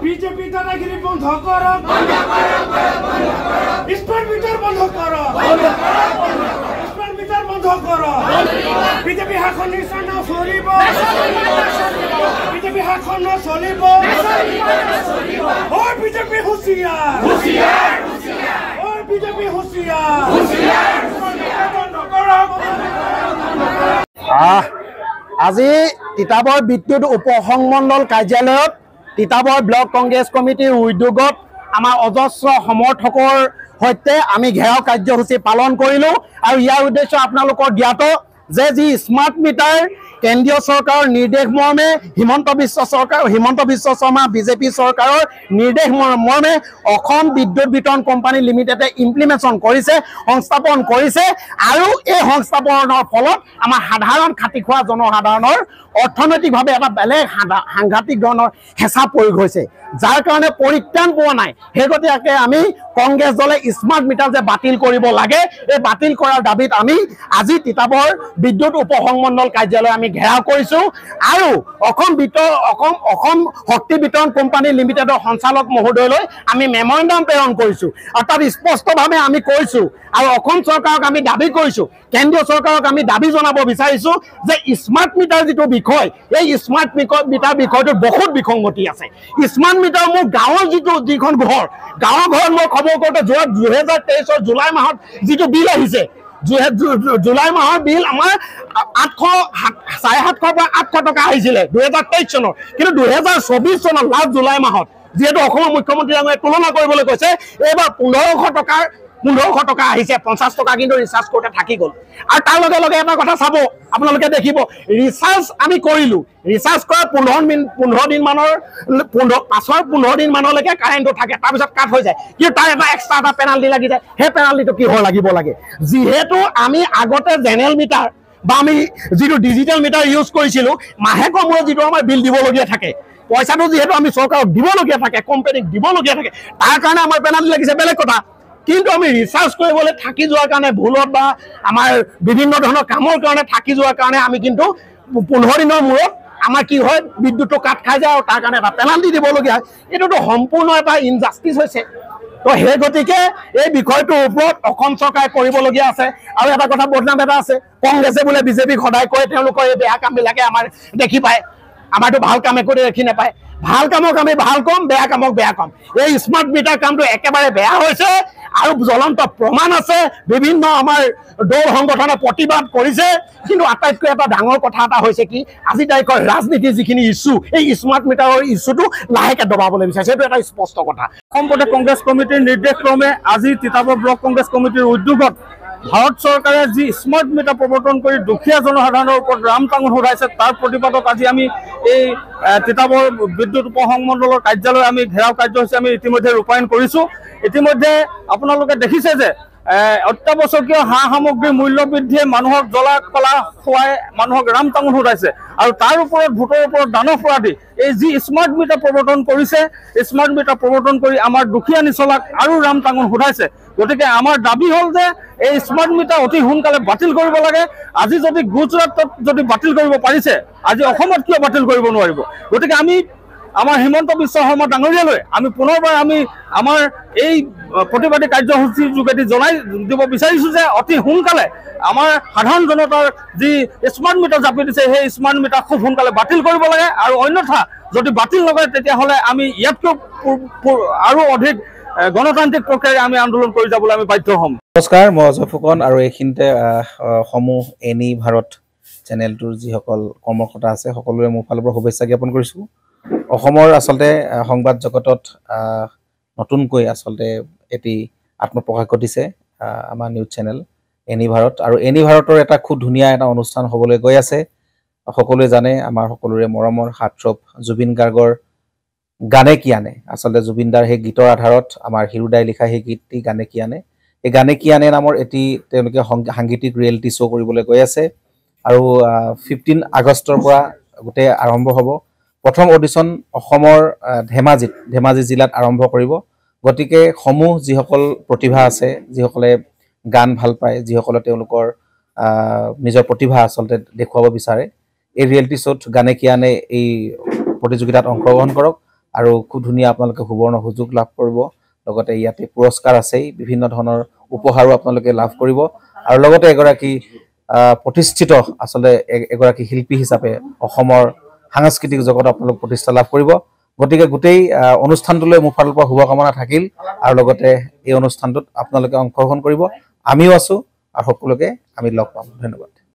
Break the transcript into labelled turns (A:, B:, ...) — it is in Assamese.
A: বিজেপি দাদাগিরি বন্ধ করো স্মার্ট মিটার বন্ধ করো স্মার্ট মিটার বন্ধ করো বিজেপি শাসন নিশ্চয় নচলিব বিজেপি শাসন নচলিব বিজেপি হুঁচিয়াৰ বিজেপি হুঁচিয়াৰ বন্ধ কৰক
B: আজি তিতাবৰ বিদ্যুৎ উপসংমণ্ডল কাৰ্যালয়ত তিতাবৰ ব্লক কংগ্ৰেছ কমিটিৰ উদ্যোগত আমাৰ অজস্ৰ সমৰ্থকৰ সৈতে আমি ঘেৰাও কাৰ্যসূচী পালন কৰিলোঁ আৰু ইয়াৰ উদ্দেশ্য আপোনালোকৰ জ্ঞাত যে যি স্মাৰ্ট মিটাৰ কেন্দ্ৰীয় চৰকাৰৰ নিৰ্দেশ মৰ্মে হিমন্ত বিশ্ব শৰ্মা বিজেপি চৰকাৰৰ নিৰ্দেশ মৰ্মে অসম বিদ্যুৎ বিতৰণ কোম্পানী লিমিটেডে ইমপ্লিমেশ্যন কৰিছে সংস্থাপন কৰিছে আৰু এই সংস্থাপনৰ ফলত আমাৰ সাধাৰণ খাটি খোৱা জনসাধাৰণৰ অৰ্থনৈতিকভাৱে এটা বেলেগ সাংঘাতিক ধৰণৰ হেঁচা প্ৰয়োগ হৈছে যাৰ কাৰণে পৰিত্ৰাণ পোৱা নাই সেই গতিকে আমি কংগ্ৰেছ দলে স্মাৰ্ট মিটাৰ যে বাতিল কৰিব লাগে এই বাতিল কৰাৰ দাবীত আমি আজি তিতাবৰ বিদ্যুৎ উপসংমণ্ডল কাৰ্যালয় আমি ঘেৰাও কৰিছোঁ আৰু অসম শক্তি বিতৰণ কোম্পানী লিমিটেডৰ সঞ্চালক মহোদয়লৈ আমি মেমৰেণ্ডাম প্ৰেৰণ কৰিছোঁ আৰু তাত স্পষ্টভাৱে আমি কৈছোঁ আৰু অসম চৰকাৰক আমি দাবী কৰিছোঁ কেন্দ্ৰীয় চৰকাৰক আমি দাবী জনাব বিচাৰিছোঁ যে স্মাৰ্ট মিটাৰ যিটো বিষয় এই স্মাৰ্ট মিটাৰ বিষয়টোত বহুত বিসংগতি আছে স্মাৰ্ট মিটাৰ মোৰ গাঁৱৰ যিখন গাঁৱৰ ঘৰত মই খবৰ কৰোঁতে যোৱা 2023 জুলাই মাহত যিটো বিল আহিছে জুলাই মাহৰ বিল আমাৰ 750 পৰা 800 টকা আহিছিলে 2023 চনৰ কিন্তু 2024 চনৰ লাষ্ট জুলাই মাহত যিহেতু অসমৰ মুখ্যমন্ত্ৰী ডাঙৰীয়াই তুলনা কৰিবলৈ কৈছে এইবাৰ 1500 টকা আহিছে 50 টকা কিন্তু ৰিচাৰ্জ কৰোঁতে থাকি গ'ল আৰু তাৰ লগে লগে এটা কথা চাব আপোনালোকে দেখিব ৰিচাৰ্জ আমি কৰিলোঁ ৰিচাৰ্জ কৰা 15 দিন মানৰ পাছৰ 15 দিন মানলৈকে কাৰেণ্টটো থাকে তাৰপিছত কাট হৈ যায় কিন্তু তাৰ এটা এক্সট্ৰা এটা পেনাল্টি লাগি যায় সেই পেনাল্টিটো কিহৰ লাগিব লাগে যিহেতু আমি আগতে জেনেৰেল মিটাৰ বা আমি যিটো ডিজিটেল মিটাৰ ইউজ কৰিছিলোঁ মাহেকৰ মূৰত যিটো আমাৰ বিল দিবলগীয়া থাকে পইচাটো যিহেতু আমি চৰকাৰক দিবলগীয়া থাকে কোম্পানীক দিবলগীয়া থাকে তাৰ কাৰণে আমাৰ পেনাল্টি লাগিছে বেলেগ কথা কিন্তু আমি ৰিচাৰ্জ কৰিবলৈ থাকি যোৱাৰ কাৰণে ভুলত বা আমাৰ বিভিন্ন ধৰণৰ কামৰ কাৰণে থাকি যোৱাৰ কাৰণে আমি কিন্তু 15 দিনৰ মূৰত আমাৰ কি হয় বিদ্যুৎটো কাট খাই যায় আৰু তাৰ কাৰণে এটা পেনাল্টি দিবলগীয়া হয় এইটোতো সম্পূৰ্ণ এটা ইনজাষ্টিচ হৈছে তো সেই গতিকে এই বিষয়টোৰ ওপৰত অসম চৰকাৰে কৰিবলগীয়া আছে আৰু এটা কথা বদনাম এটা আছে কংগ্ৰেছে বোলে বিজেপিক সদায় কয় তেওঁলোকৰ এই বেয়া কামবিলাকে আমাৰ দেখি পায় আমাৰতো ভাল কাম একো দেখি নাপায় ভাল কামক আমি ভাল কম বেয়া কামক বেয়া কম এই স্মাৰ্ট মিটাৰ কামটো একেবাৰে বেয়া হৈছে আৰু জ্বলন্ত প্ৰমাণ আছে বিভিন্ন আমাৰ দল সংগঠনে প্ৰতিবাদ কৰিছে কিন্তু আটাইতকৈ এটা ডাঙৰ কথা এটা হৈছে কি আজি তাৰিখৰ ৰাজনীতিৰ যিখিনি ইছ্যু এই স্মাৰ্ট মিটাৰৰ ইছ্যুটো লাহেকৈ দবাবলৈ বিচাৰিছে এইটো এটা স্পষ্ট কথা
C: অসম প্ৰদেশ কংগ্ৰেছ কমিটিৰ নিৰ্দেশক্ৰমে আজি তিতাবৰ ব্লক কংগ্ৰেছ কমিটিৰ উদ্যোগত ভাৰত চৰকাৰে যি স্মাৰ্ট মিটাৰ প্ৰৱৰ্তন কৰি দুখীয়া জনসাধাৰণৰ ওপৰত ৰাম টাঙোন সুধাইছে তাৰ প্ৰতিবাদত আজি আমি এই তিতাবৰ বিদ্যুৎ উপসংমণ্ডলৰ কাৰ্যালয় আমি ঘেৰাও কাৰ্যসূচী আমি ইতিমধ্যে ৰূপায়ণ কৰিছোঁ ইতিমধ্যে আপোনালোকে দেখিছে যে অত্যাৱশ্যকীয় সা সামগ্ৰীৰ মূল্য বৃদ্ধিয়ে মানুহক জ্বলা কলা খুৱাই মানুহক ৰাম টাঙোন সুধাইছে আৰু তাৰ ওপৰত ভোটৰ ওপৰত দানৱ প্ৰয়াদি এই যি স্মাৰ্ট মিটাৰ প্ৰৱৰ্তন কৰিছে স্মাৰ্ট মিটাৰ প্ৰৱৰ্তন কৰি আমাৰ দুখীয়া নিচলাক আৰু ৰাম টাঙোন সুধাইছে গতিকে আমাৰ দাবী হ'ল যে এই স্মাৰ্ট মিটাৰ অতি সোনকালে বাতিল কৰিব লাগে আজি যদি গুজৰাটত যদি বাতিল কৰিব পাৰিছে আজি অসমত কিয় বাতিল কৰিব নোৱাৰিব গতিকে আমি আমাৰ হিমন্ত বিশ্ব শৰ্মা ডাঙৰীয়ালৈ আমি পুনৰবাৰ আমি আমাৰ এই প্ৰতিবাদী কাৰ্যসূচীৰ যোগেদি জনাই দিব বিচাৰিছোঁ যে অতি সোনকালে আমাৰ সাধাৰণ জনতাৰ যি স্মাৰ্ট মিটাৰ জাপি দিছে সেই স্মাৰ্ট মিটাৰ খুব সোনকালে বাতিল কৰিব লাগে আৰু অন্যথা যদি বাতিল নকৰে তেতিয়াহ'লে আমি ইয়াতকৈ আৰু অধিক গণতান্ত্ৰিক প্ৰক্ৰিয়াৰে আমি আন্দোলন কৰি যাবলৈ আমি বাধ্য হ'ম
D: নমস্কাৰ মই অজয় ফুকন আৰু এইখিনিতে সমূহ এনি ভাৰত চেনেলটোৰ যিসকল কৰ্মকৰ্তা আছে সকলোৰে মোৰ ফালৰ পৰা শুভেচ্ছা জ্ঞাপন কৰিছোঁ অসমৰ আচলতে সংবাদ জগতত নতুনকৈ আচলতে এটি আত্মপ্ৰকাশ ঘটিছে আমাৰ নিউজ চেনেল এনি ভাৰত আৰু এনি ভাৰতৰ এটা খুব ধুনীয়া এটা অনুষ্ঠান হ'বলৈ গৈ আছে সকলোৱে জানে আমাৰ সকলোৰে মৰমৰ হাৰ্টথ্ৰব জুবিন গাৰ্গৰ গানে কি আনে আচলতে জুবিনদাৰ সেই গীতৰ আধাৰত আমাৰ হিৰুদাই লিখা সেই গীতটি গানে কি আনে এই গানে কি আনে নামৰ এটি তেওঁলোকে সাংগীতিক ৰিয়েলিটি শ্ব' কৰিবলৈ গৈ আছে আৰু 15 আগষ্টৰ পৰা গোটেই আৰম্ভ হ'ব প্ৰথম অডিশ্যন অসমৰ ধেমাজি জিলাত আৰম্ভ কৰিব গতিকে সমূহ যিসকল প্ৰতিভা আছে যিসকলে গান ভাল পায় যিসকলে তেওঁলোকৰ নিজৰ প্ৰতিভা আচলতে দেখুৱাব বিচাৰে এই ৰিয়েলিটি শ্ব'ত গানে কি আনে এই প্ৰতিযোগিতাত অংশগ্ৰহণ কৰক আৰু খুব ধুনীয়া আপোনালোকে সুবৰ্ণ সুযোগ লাভ কৰিব লগতে ইয়াতে পুৰস্কাৰ আছেই বিভিন্ন ধৰণৰ উপহাৰো আপোনালোকে লাভ কৰিব আৰু লগতে এগৰাকী প্ৰতিষ্ঠিত আচলতে এগৰাকী শিল্পী হিচাপে অসমৰ সাংস্কৃতিক জগতত আপোনালোক প্ৰতিষ্ঠা লাভ কৰিব গতিকে গোটেই অনুষ্ঠানটোলৈ মোৰ ফালৰ পৰা শুভকামনা থাকিল আৰু লগতে এই অনুষ্ঠানটোত আপোনালোকে অংশগ্ৰহণ কৰিব আমিও আছো আৰু সকলোকে আমি লগ পাম ধন্যবাদ